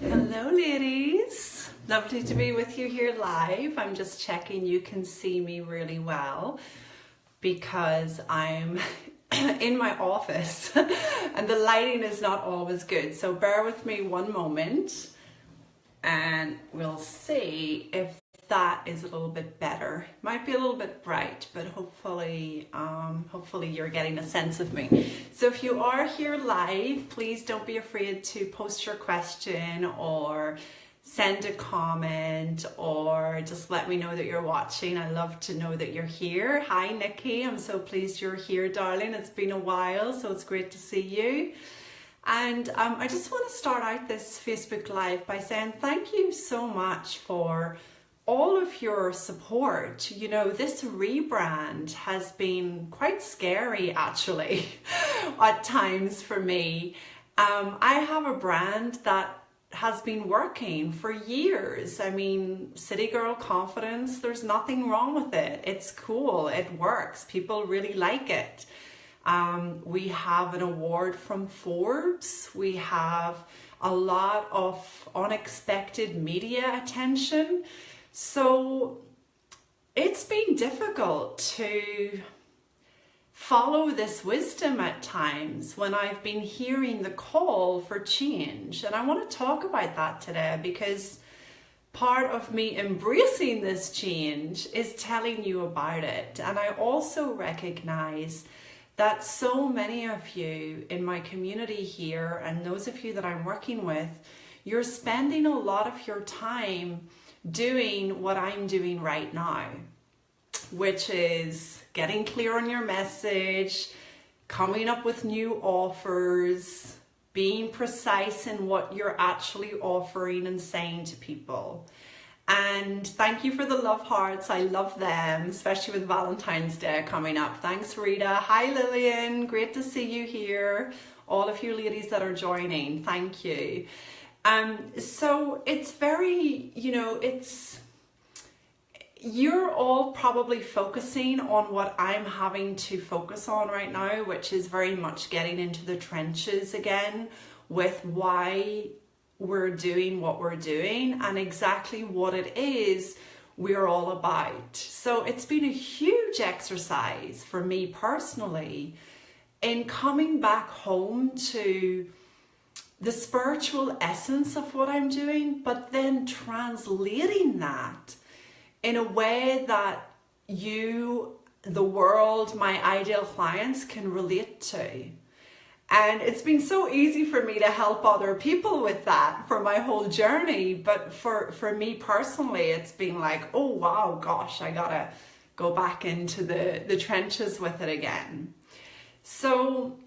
Hello ladies, lovely to be with you here live. I'm just checking you can see me really well because I'm in my office and the lighting is not always good, so bear with me one moment and we'll see if that is a little bit better. Might be a little bit bright, but hopefully you're getting a sense of me. So if you are here live, please don't be afraid to post your question or send a comment or just let me know that you're watching. I love to know that you're here. Hi Nikki, I'm so pleased you're here, darling. It's been a while, so it's great to see you. And I just want to start out this Facebook Live by saying thank you so much for all of your support. You know, this rebrand has been quite scary actually at times for me. I have a brand that has been working for years. I mean, City Girl Confidence, there's nothing wrong with it. It's cool, it works, people really like it. We have an award from Forbes, we have a lot of unexpected media attention. So it's been difficult to follow this wisdom at times when I've been hearing the call for change. And I want to talk about that today because part of me embracing this change is telling you about it. And I also recognize that so many of you in my community here and those of you that I'm working with, you're spending a lot of your time doing what I'm doing right now, which is getting clear on your message, coming up with new offers, being precise in what you're actually offering and saying to people. And thank you for the love hearts. I love them, especially with Valentine's Day coming up. Thanks, Rita. Hi, Lillian. Great to see you here. All of you ladies that are joining, thank you. So it's very, you know, you're all probably focusing on what I'm having to focus on right now, which is very much getting into the trenches again with why we're doing what we're doing and exactly what it is we're all about. So it's been a huge exercise for me personally in coming back home to the spiritual essence of what I'm doing, but then translating that in a way that you, the world, my ideal clients can relate to. And it's been so easy for me to help other people with that for my whole journey. But for me personally, it's been like, oh, wow, gosh, I gotta go back into the trenches with it again. So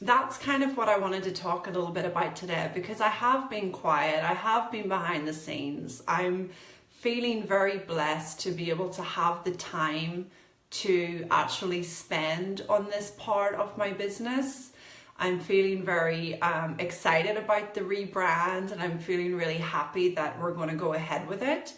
that's kind of what I wanted to talk a little bit about today, because I have been quiet, I have been behind the scenes. I'm feeling very blessed to be able to have the time to actually spend on this part of my business. I'm feeling very excited about the rebrand and I'm feeling really happy that we're going to go ahead with it.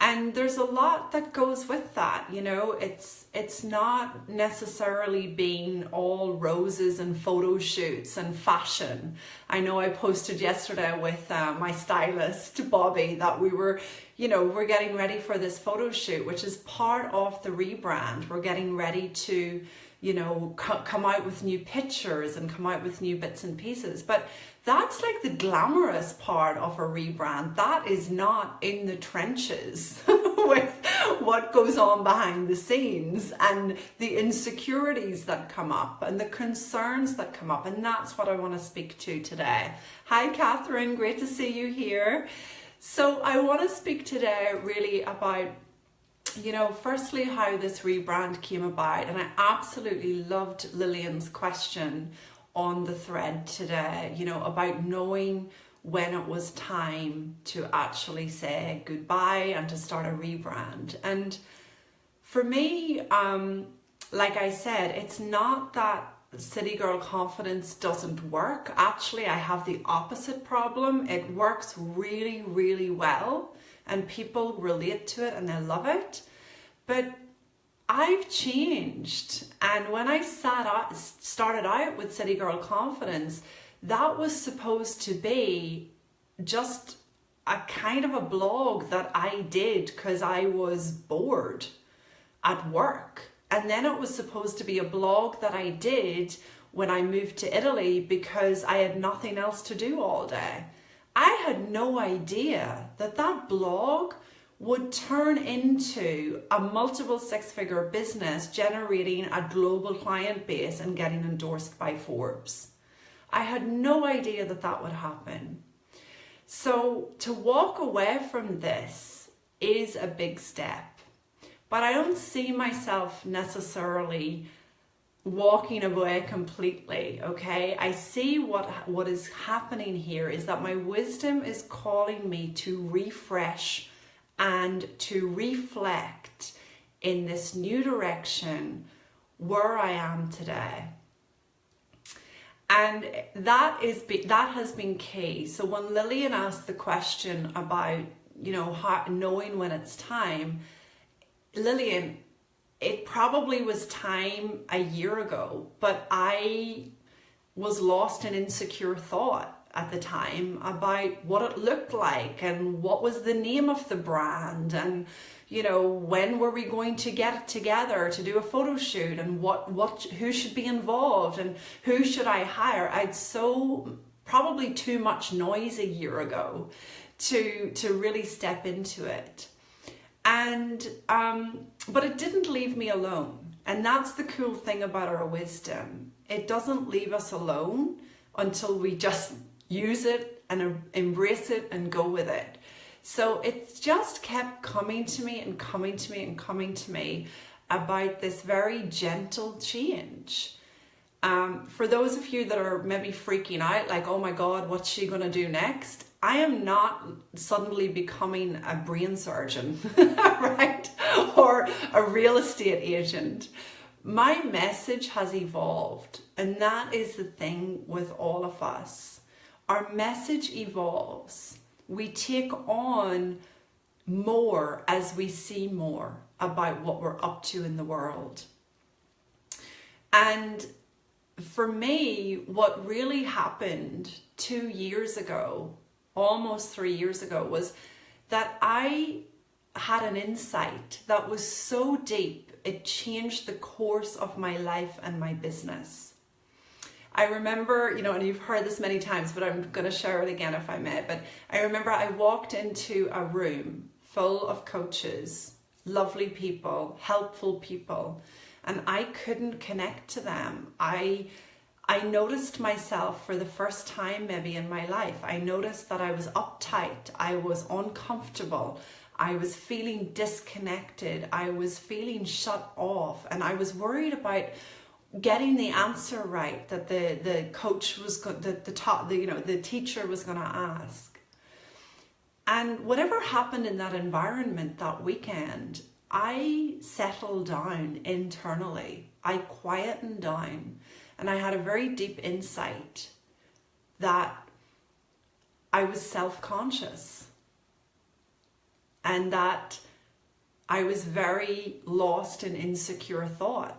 And there's a lot that goes with that, you know, it's not necessarily being all roses and photo shoots and fashion. I know I posted yesterday with my stylist, Bobby, that we're getting ready for this photo shoot, which is part of the rebrand. We're getting ready to, you know, come out with new pictures and come out with new bits and pieces. But that's like the glamorous part of a rebrand. That is not in the trenches with what goes on behind the scenes and the insecurities that come up and the concerns that come up. And that's what I want to speak to today. Hi, Catherine. Great to see you here. So I want to speak today really about, you know, firstly, how this rebrand came about. And I absolutely loved Lillian's question on the thread today, you know, about knowing when it was time to actually say goodbye and to start a rebrand. And for me, like I said, it's not that City Girl Confidence doesn't work. Actually, I have the opposite problem. It works really, really well and people relate to it and they love it. But I've changed, and when I started out with City Girl Confidence, that was supposed to be just a kind of a blog that I did because I was bored at work. And then it was supposed to be a blog that I did when I moved to Italy because I had nothing else to do all day. I had no idea that that blog would turn into a multiple six-figure business generating a global client base and getting endorsed by Forbes. I had no idea that that would happen. So to walk away from this is a big step, but I don't see myself necessarily walking away completely, okay? I see what is happening here is that my wisdom is calling me to refresh and to reflect in this new direction where I am today. And that has been key. So when Lillian asked the question about, knowing when it's time, Lillian, it probably was time a year ago, but I was lost in insecure thought at the time about what it looked like and what was the name of the brand and when were we going to get together to do a photo shoot and who should be involved and who should I hire. I'd probably too much noise a year ago to really step into it. And but it didn't leave me alone. And that's the cool thing about our wisdom. It doesn't leave us alone until we just use it and embrace it and go with it. So it's just kept coming to me and coming to me and coming to me about this very gentle change. For those of you that are maybe freaking out, like, oh my God, what's she going to do next? I am not suddenly becoming a brain surgeon, right? Or a real estate agent. My message has evolved, and that is the thing with all of us. Our message evolves. We take on more as we see more about what we're up to in the world. And for me, what really happened 2 years ago, almost 3 years ago, was that I had an insight that was so deep, it changed the course of my life and my business. I remember, and you've heard this many times, but I'm going to share it again if I may, but I remember I walked into a room full of coaches, lovely people, helpful people, and I couldn't connect to them. I noticed myself for the first time maybe in my life. I noticed that I was uptight, I was uncomfortable, I was feeling disconnected, I was feeling shut off, and I was worried about getting the answer right that the coach was the teacher was going to ask. And whatever happened in that environment that weekend, I settled down internally. I quietened down, and I had a very deep insight that I was self-conscious and that I was very lost in insecure thought.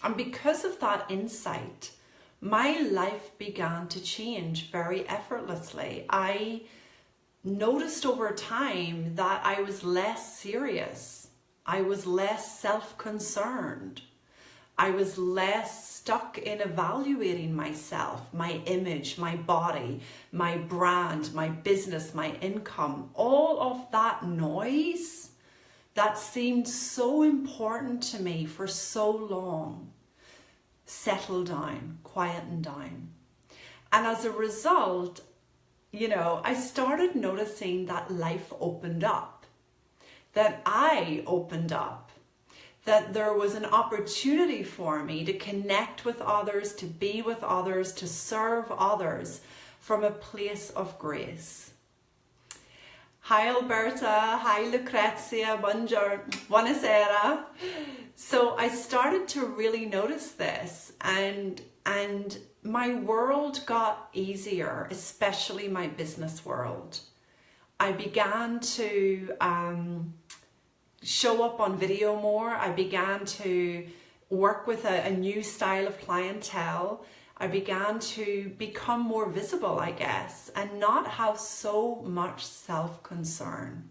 And because of that insight, my life began to change very effortlessly. I noticed over time that I was less serious. I was less self-concerned. I was less stuck in evaluating myself, my image, my body, my brand, my business, my income. All of that noise that seemed so important to me for so long settled down, quietened down. And as a result, I started noticing that life opened up, that I opened up, that there was an opportunity for me to connect with others, to be with others, to serve others from a place of grace. Hi Alberta, hi Lucrezia, buonasera. So I started to really notice this, and my world got easier, especially my business world. I began to show up on video more. I began to work with a new style of clientele. I began to become more visible, I guess, and not have so much self-concern.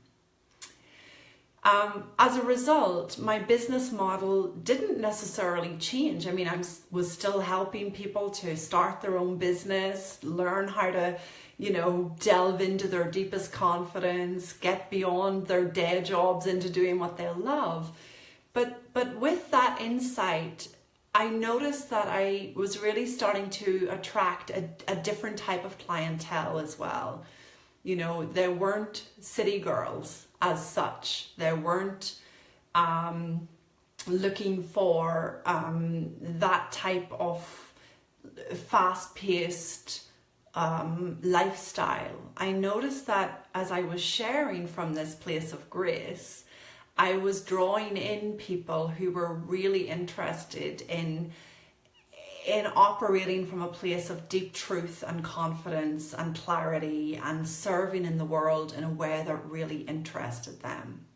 As a result, my business model didn't necessarily change. I mean, I was still helping people to start their own business, learn how to, delve into their deepest confidence, get beyond their day jobs into doing what they love. But with that insight, I noticed that I was really starting to attract a different type of clientele as well. There weren't city girls as such. They weren't looking for that type of fast-paced lifestyle. I noticed that as I was sharing from this place of grace, I was drawing in people who were really interested in operating from a place of deep truth and confidence and clarity and serving in the world in a way that really interested them.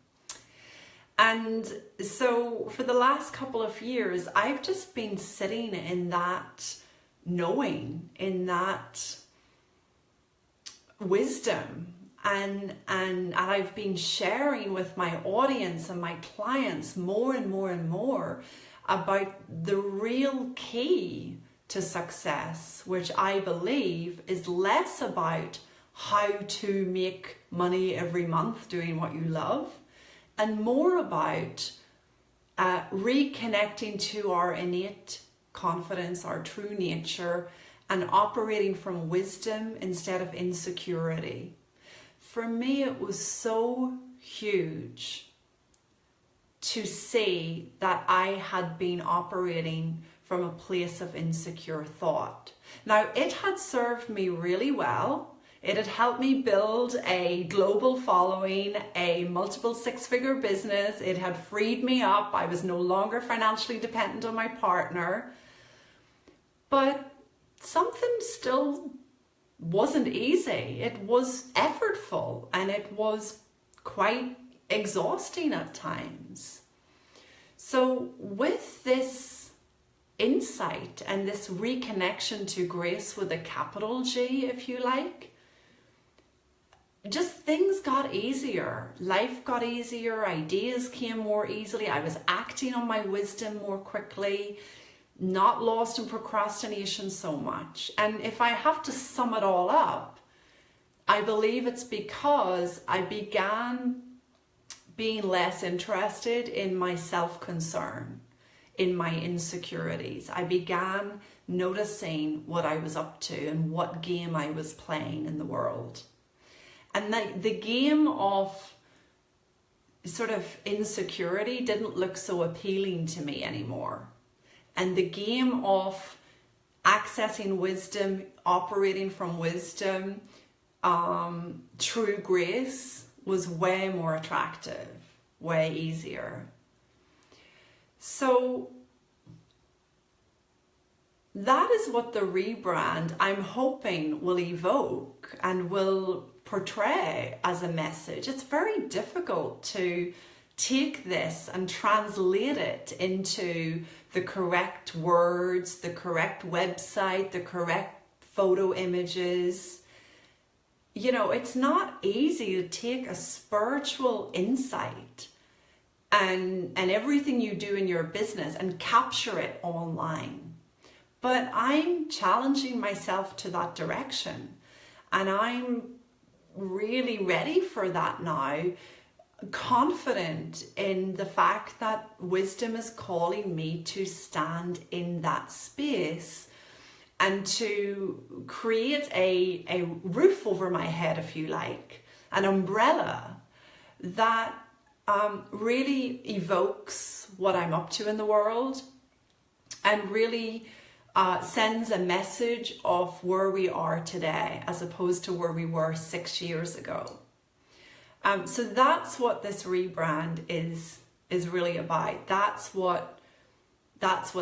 And so for the last couple of years, I've just been sitting in that knowing, in that wisdom, and I've been sharing with my audience and my clients more and more and more about the real key to success, which I believe is less about how to make money every month doing what you love, and more about reconnecting to our innate confidence, our true nature, and operating from wisdom instead of insecurity. For me, it was so huge to see that I had been operating from a place of insecure thought. Now, it had served me really well. It had helped me build a global following, a multiple six-figure business. It had freed me up. I was no longer financially dependent on my partner. But something still wasn't easy. It was effortful, and it was quite exhausting at times. So with this insight and this reconnection to grace with a capital G, if you like, just things got easier. Life got easier. Ideas came more easily. I was acting on my wisdom more quickly, not lost in procrastination so much. And if I have to sum it all up, I believe it's because I began being less interested in my self-concern, in my insecurities. I began noticing what I was up to and what game I was playing in the world. And the game of sort of insecurity didn't look so appealing to me anymore. And the game of accessing wisdom, operating from wisdom, true grace was way more attractive, way easier. So that is what the rebrand, I'm hoping, will evoke and will portray as a message. It's very difficult to take this and translate it into the correct words, the correct website, the correct photo images. It's not easy to take a spiritual insight and everything you do in your business and capture it online. But I'm challenging myself to that direction, and I'm really ready for that now, confident in the fact that wisdom is calling me to stand in that space and to create a roof over my head, if you like, an umbrella that really evokes what I'm up to in the world and really sends a message of where we are today as opposed to where we were 6 years ago. So that's what this rebrand is really about. That's what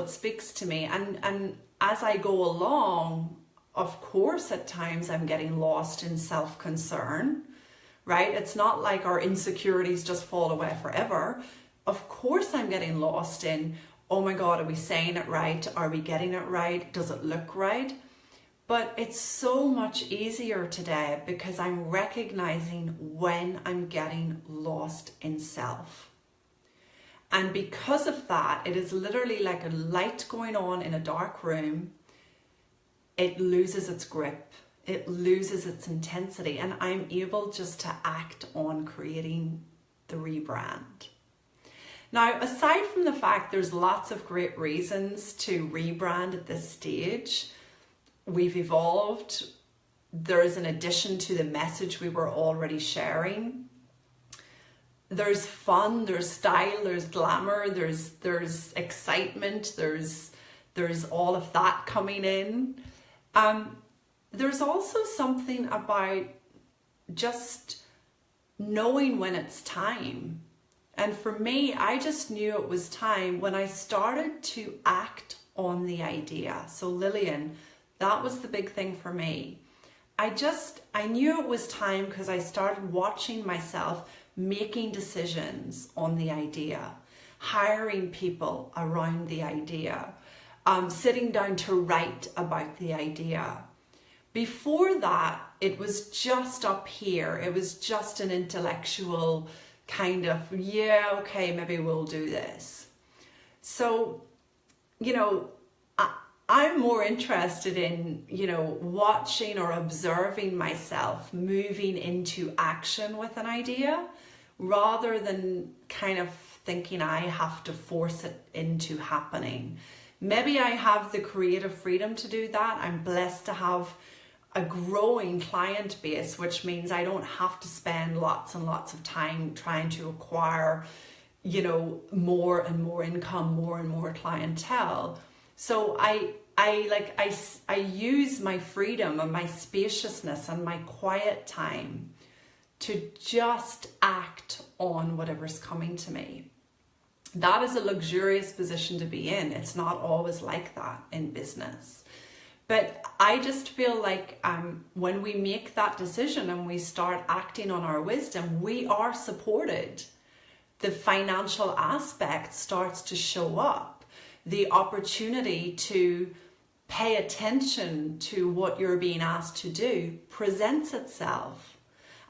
speaks to me. And as I go along, of course, at times I'm getting lost in self-concern, right? It's not like our insecurities just fall away forever. Of course I'm getting lost in, oh my God, are we saying it right? Are we getting it right? Does it look right? But it's so much easier today because I'm recognizing when I'm getting lost in self. And because of that, it is literally like a light going on in a dark room. It loses its grip. It loses its intensity. And I'm able just to act on creating the rebrand. Now, aside from the fact there's lots of great reasons to rebrand at this stage, we've evolved. There's an addition to the message we were already sharing. There's fun, there's style, there's glamour, there's excitement, there's all of that coming in. There's also something about just knowing when it's time. And for me, I just knew it was time when I started to act on the idea. So Lillian, that was the big thing for me. I knew it was time because I started watching myself making decisions on the idea, hiring people around the idea, sitting down to write about the idea. Before that, it was just up here. It was just an intellectual kind of, yeah, okay, maybe we'll do this. So, I'm more interested in, watching or observing myself moving into action with an idea rather than kind of thinking I have to force it into happening. Maybe I have the creative freedom to do that. I'm blessed to have a growing client base, which means I don't have to spend lots and lots of time trying to acquire, more and more income, more and more clientele. So I use my freedom and my spaciousness and my quiet time to just act on whatever's coming to me. That is a luxurious position to be in. It's not always like that in business. But I just feel like when we make that decision and we start acting on our wisdom, we are supported. The financial aspect starts to show up. The opportunity to pay attention to what you're being asked to do presents itself.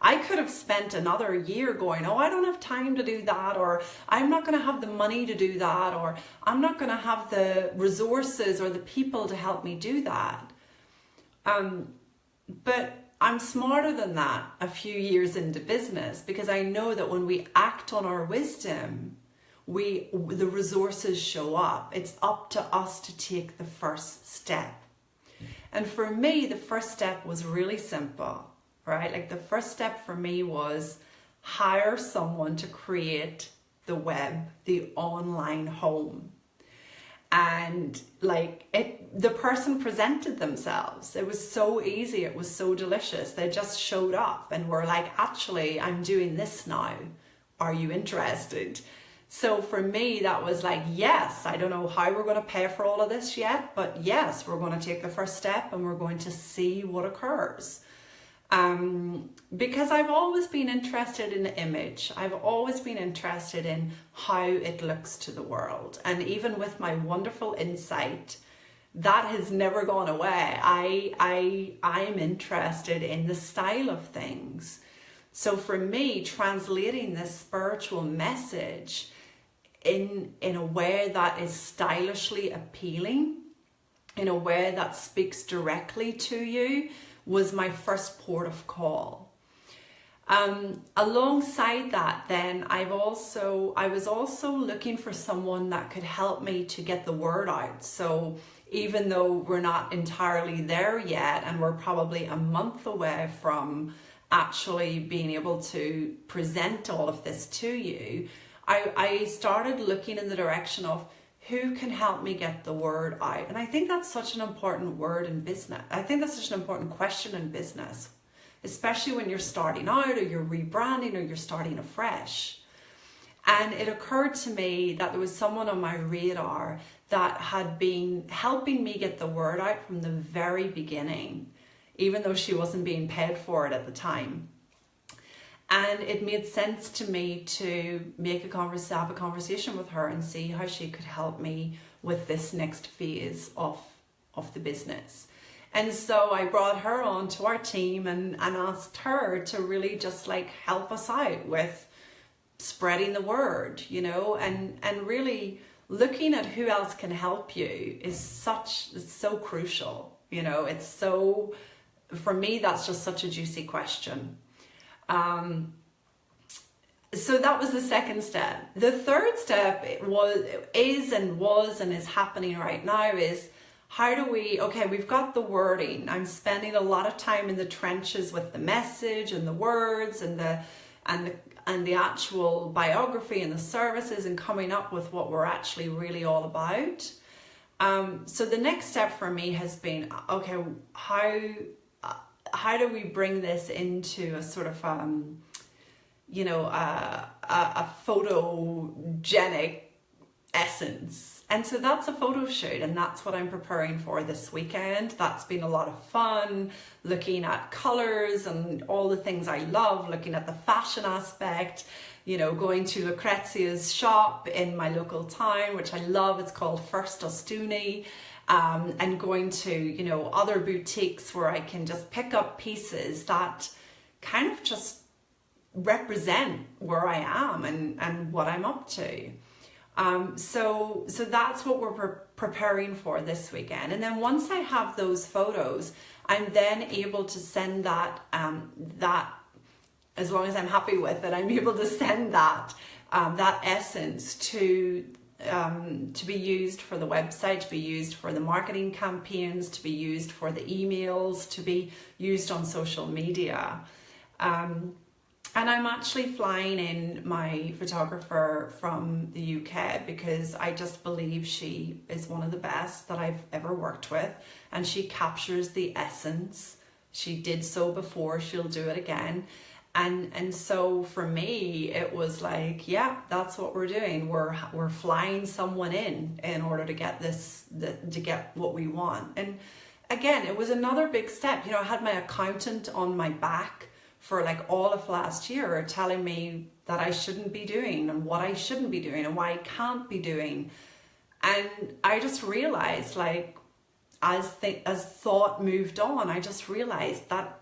I could have spent another year going, I don't have time to do that, or I'm not going to have the money to do that, or I'm not going to have the resources or the people to help me do that. But I'm smarter than that a few years into business, because I know that when we act on our wisdom, the resources show up. It's up to us to take the first step. And for me, the first step was really simple, right? Like the first step for me was hire someone to create the web, the online home. And the person presented themselves. It was so easy. It was so delicious. They just showed up and were like, actually, I'm doing this now. Are you interested? So for me, that was like, yes, I don't know how we're going to pay for all of this yet, but yes, we're going to take the first step and we're going to see what occurs. Because I've always been interested in the image. I've always been interested in how it looks to the world. And even with my wonderful insight, that has never gone away. I'm interested in the style of things. So for me, translating this spiritual message in a way that is stylishly appealing, in a way that speaks directly to you, was my first port of call. Alongside that, then I was also looking for someone that could help me to get the word out. So even though we're not entirely there yet, and we're probably a month away from actually being able to present all of this to you, I started looking in the direction of who can help me get the word out. And I think that's such an important word in business. I think that's such an important question in business, especially when you're starting out or you're rebranding or you're starting afresh. And it occurred to me that there was someone on my radar that had been helping me get the word out from the very beginning, even though she wasn't being paid for it at the time. And it made sense to me to have a conversation with her and see how she could help me with this next phase of the business. And so I brought her on to our team and asked her to really just like help us out with spreading the word, you know, and really looking at who else can help you is so crucial, you know. It's so, for me, that's just such a juicy question. So that was the second step. The third step is happening right now is, how do we've got the wording. I'm spending a lot of time in the trenches with the message and the words and the actual biography and the services and coming up with what we're actually really all about. So the next step for me has been, okay, how do we bring this into a sort of, a photogenic essence? And so that's a photo shoot, and that's what I'm preparing for this weekend. That's been a lot of fun, looking at colors and all the things I love, looking at the fashion aspect, you know, going to Lucrezia's shop in my local town, which I love. It's called First Ostuni. And going to, you know, other boutiques where I can just pick up pieces that kind of just represent where I am and what I'm up to. So that's what we're preparing for this weekend. And then once I have those photos, I'm then able to send that, as long as I'm happy with it, I'm able to send that essence to be used for the website, to be used for the marketing campaigns, to be used for the emails, to be used on social media. And I'm actually flying in my photographer from the UK because I just believe she is one of the best that I've ever worked with, and she captures the essence. She did so before, she'll do it again. And so for me, it was like, yeah, that's what we're doing. We're flying someone in order to get to get what we want. And again, it was another big step. You know, I had my accountant on my back for like all of last year telling me that I shouldn't be doing and what I shouldn't be doing and why I can't be doing. And I just realized, like, as thought moved on, I just realized that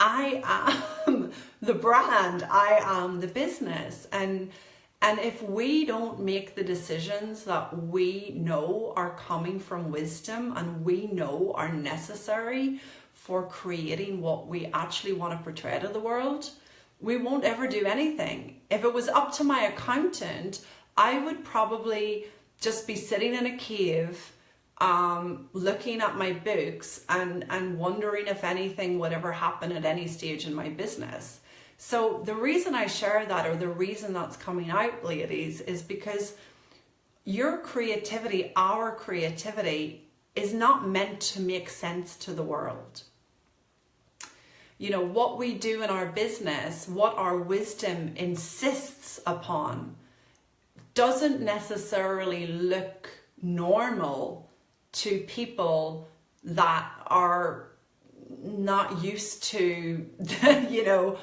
I am the brand, I am the business. And if we don't make the decisions that we know are coming from wisdom and we know are necessary for creating what we actually want to portray to the world, we won't ever do anything. If it was up to my accountant, I would probably just be sitting in a cave, looking at my books and wondering if anything would ever happen at any stage in my business. So the reason I share that, or the reason that's coming out, ladies, is because your creativity, our creativity, is not meant to make sense to the world. You know, what we do in our business, what our wisdom insists upon, doesn't necessarily look normal to people that are not used to, you know,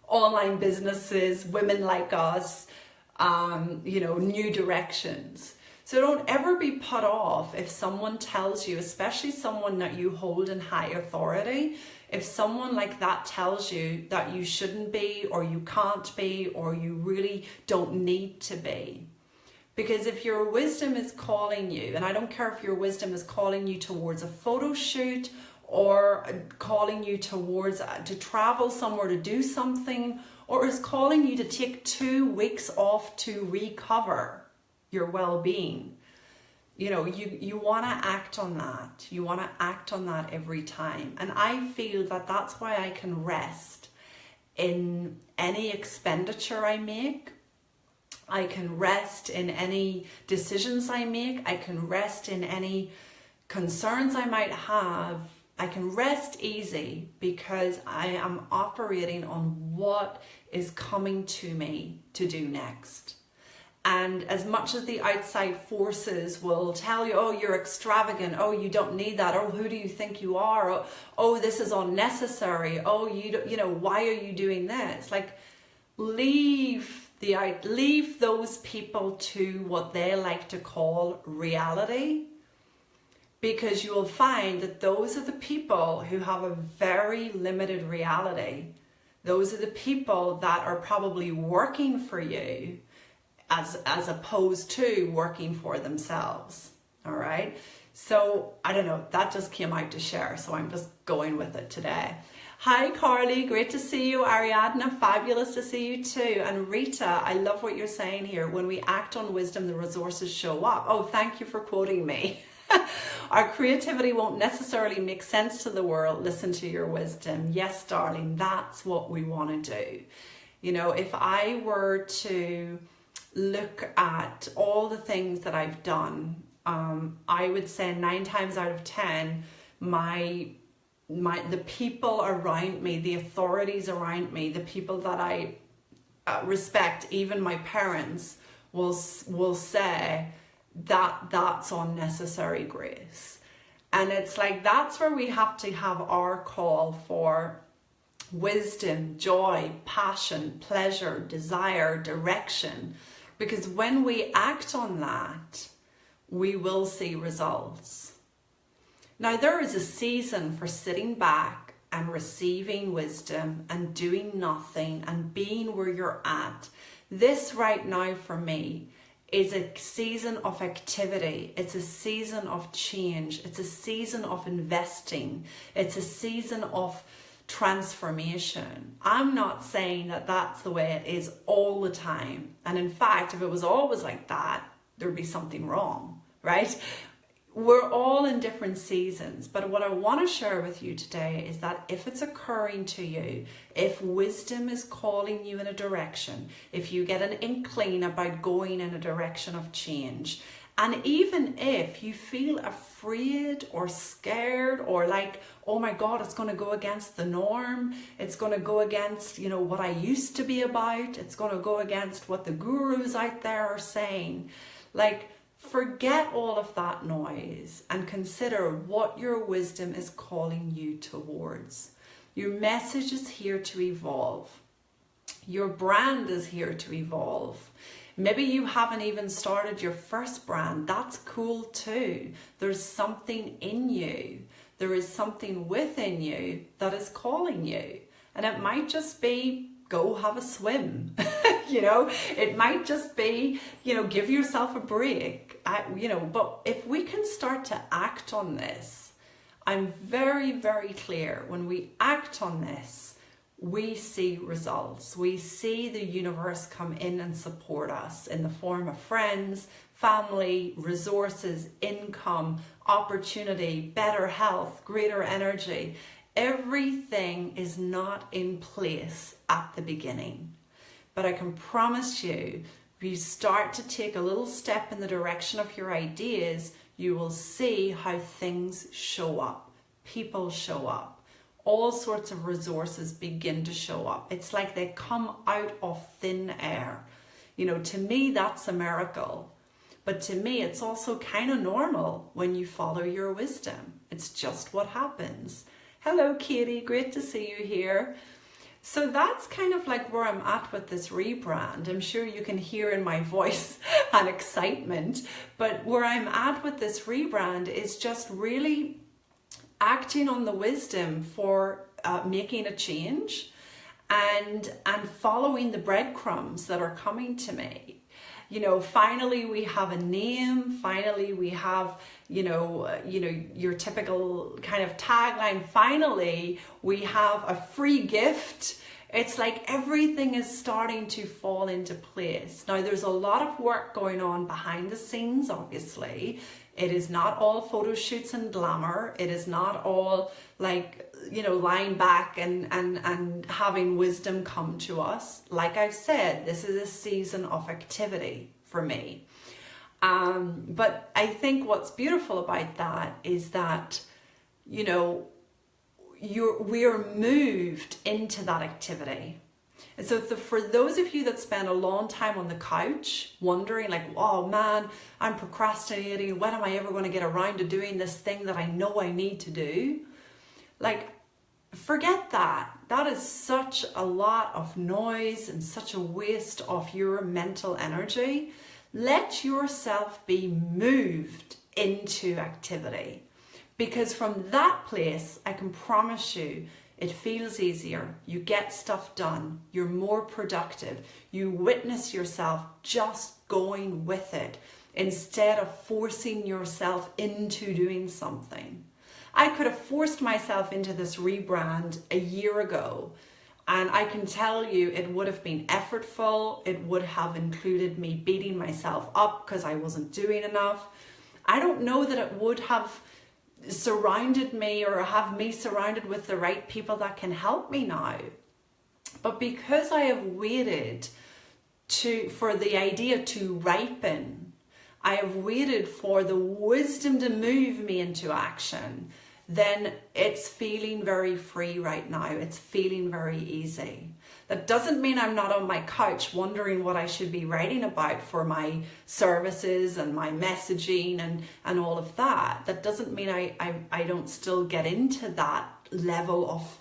online businesses, women like us, you know, new directions. So don't ever be put off if someone tells you, especially someone that you hold in high authority, if someone like that tells you that you shouldn't be, or you can't be, or you really don't need to be. Because if your wisdom is calling you, and I don't care if your wisdom is calling you towards a photo shoot or calling you towards to travel somewhere to do something, or is calling you to take 2 weeks off to recover your well-being, you know, you want to act on that. You want to act on that every time. And I feel that that's why I can rest in any expenditure I make. I can rest in any decisions I make. I can rest in any concerns I might have. I can rest easy because I am operating on what is coming to me to do next. And as much as the outside forces will tell you, oh, you're extravagant, oh, you don't need that, oh, who do you think you are, oh, this is unnecessary, oh, you know, why are you doing this? Like, leave those people to what they like to call reality, because you will find that those are the people who have a very limited reality. Those are the people that are probably working for you as opposed to working for themselves. All right. So I don't know, that just came out to share. So I'm just going with it today. Hi, Carly. Great to see you. Ariadna, fabulous to see you too. And Rita, I love what you're saying here. When we act on wisdom, the resources show up. Oh, thank you for quoting me. Our creativity won't necessarily make sense to the world. Listen to your wisdom. Yes, darling, that's what we want to do. You know, if I were to look at all the things that I've done, I would say 9 times out of 10, the people around me, the authorities around me, the people that I respect, even my parents, will say that that's unnecessary grace. And it's like, that's where we have to have our call for wisdom, joy, passion, pleasure, desire, direction. Because when we act on that, we will see results. Now, there is a season for sitting back and receiving wisdom and doing nothing and being where you're at. This right now for me is a season of activity. It's a season of change. It's a season of investing. It's a season of transformation. I'm not saying that that's the way it is all the time. And in fact, if it was always like that, there'd be something wrong, right? We're all in different seasons, but what I want to share with you today is that if it's occurring to you, if wisdom is calling you in a direction, if you get an inkling about going in a direction of change, and even if you feel afraid or scared or like, oh my God, it's going to go against the norm, it's going to go against, you know, what I used to be about, it's going to go against what the gurus out there are saying, like, forget all of that noise and consider what your wisdom is calling you towards. Your message is here to evolve. Your brand is here to evolve. Maybe you haven't even started your first brand. That's cool too. There's something in you. There is something within you that is calling you. And it might just be go have a swim. You know, it might just be, you know, give yourself a break. You know, but if we can start to act on this, I'm very, very clear. When we act on this, we see results. We see the universe come in and support us in the form of friends, family, resources, income, opportunity, better health, greater energy. Everything is not in place at the beginning. But I can promise you, if you start to take a little step in the direction of your ideas, you will see how things show up. People show up. All sorts of resources begin to show up. It's like they come out of thin air. You know, to me, that's a miracle. But to me, it's also kind of normal when you follow your wisdom. It's just what happens. Hello, Katie. Great to see you here. So that's kind of like where I'm at with this rebrand. I'm sure you can hear in my voice an excitement, but where I'm at with this rebrand is just really acting on the wisdom for making a change and following the breadcrumbs that are coming to me. You know, finally we have a name, finally we have, you know, your typical kind of tagline, finally we have a free gift. It's like everything is starting to fall into place. Now there's a lot of work going on behind the scenes, obviously. It is not all photo shoots and glamour. It is not all like, you know, lying back and having wisdom come to us. Like I've said, this is a season of activity for me. But I think what's beautiful about that is that, you know, we are moved into that activity. And so for those of you that spend a long time on the couch wondering like, oh man, I'm procrastinating. When am I ever going to get around to doing this thing that I know I need to do? Like, forget that. That is such a lot of noise and such a waste of your mental energy. Let yourself be moved into activity, because from that place, I can promise you, it feels easier. You get stuff done. You're more productive. You witness yourself just going with it instead of forcing yourself into doing something. I could have forced myself into this rebrand a year ago, and I can tell you it would have been effortful. It would have included me beating myself up because I wasn't doing enough. I don't know that it would have surrounded me or have me surrounded with the right people that can help me now. But because I have waited for the idea to ripen, I have waited for the wisdom to move me into action, then it's feeling very free right now. It's feeling very easy. That doesn't mean I'm not on my couch wondering what I should be writing about for my services and my messaging and all of that. That doesn't mean I don't still get into that level of,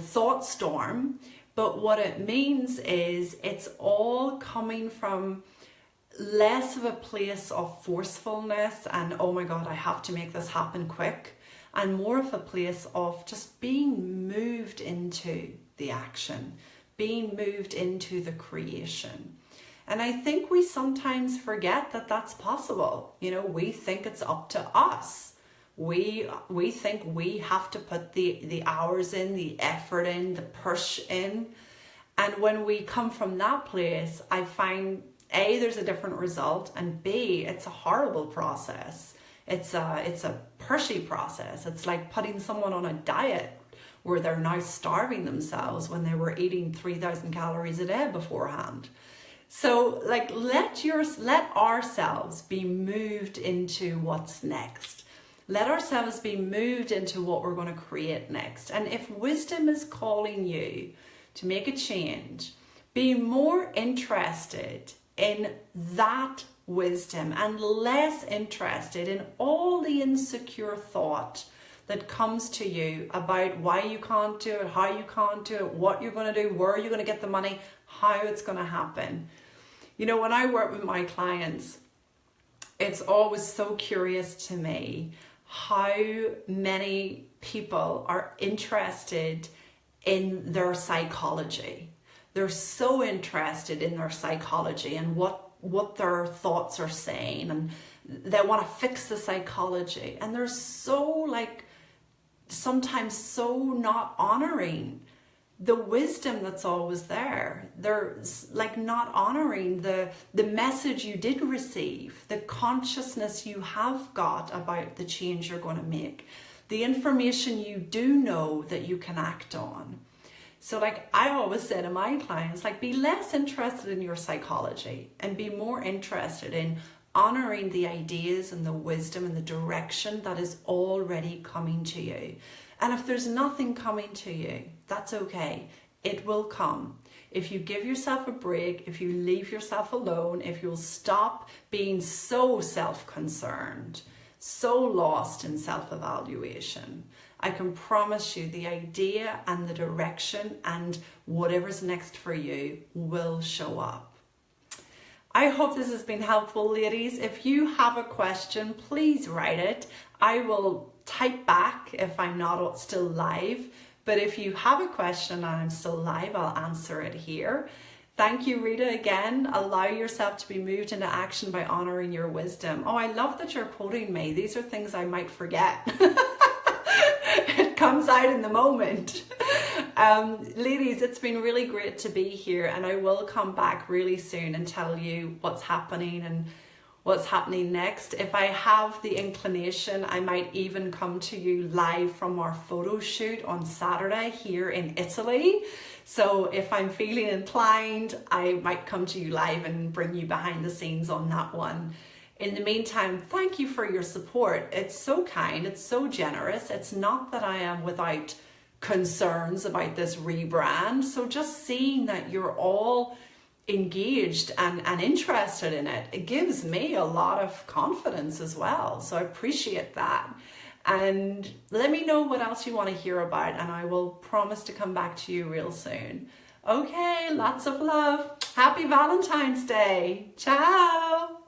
thought storm. But what it means is it's all coming from less of a place of forcefulness and, oh my God, I have to make this happen quick, and more of a place of just being moved into the action, being moved into the creation. And I think we sometimes forget that that's possible. We think it's up to us. We think we have to put the hours in, the effort in, the push in. And when we come from that place, I find A, there's a different result, and B, it's a horrible process. It's a pushy process. It's like putting someone on a diet where they're now starving themselves when they were eating 3,000 calories a day beforehand. So like let ourselves be moved into what's next. Let ourselves be moved into what we're going to create next. And if wisdom is calling you to make a change, be more interested in that wisdom and less interested in all the insecure thought that comes to you about why you can't do it, how you can't do it, what you're going to do, where you're going to get the money, how it's going to happen. When I work with my clients, it's always so curious to me how many people are interested in their psychology. They're so interested in their psychology and what their thoughts are saying, and they want to fix the psychology, and they're so sometimes so not honoring the wisdom that's always there. They're not honoring the message you did receive, the consciousness you have got about the change you're going to make, the information you do know that you can act on. So I always say to my clients, be less interested in your psychology and be more interested in honoring the ideas and the wisdom and the direction that is already coming to you. And if there's nothing coming to you, that's okay. It will come. If you give yourself a break, if you leave yourself alone, if you'll stop being so self-concerned, so lost in self-evaluation, I can promise you the idea and the direction and whatever's next for you will show up. I hope this has been helpful, ladies. If you have a question, please write it. I will type back if I'm not still live. But if you have a question and I'm still live, I'll answer it here. Thank you, Rita, again. Allow yourself to be moved into action by honoring your wisdom. Oh, I love that you're quoting me. These are things I might forget. It comes out in the moment. Ladies, it's been really great to be here, and I will come back really soon and tell you what's happening and what's happening next. If I have the inclination, I might even come to you live from our photo shoot on Saturday here in Italy. So if I'm feeling inclined, I might come to you live and bring you behind the scenes on that one. In the meantime, thank you for your support. It's so kind, it's so generous. It's not that I am without concerns about this rebrand. So just seeing that you're all engaged and interested in it, it gives me a lot of confidence as well. So I appreciate that. And let me know what else you want to hear about, and I will promise to come back to you real soon. Okay, lots of love. Happy Valentine's Day. Ciao.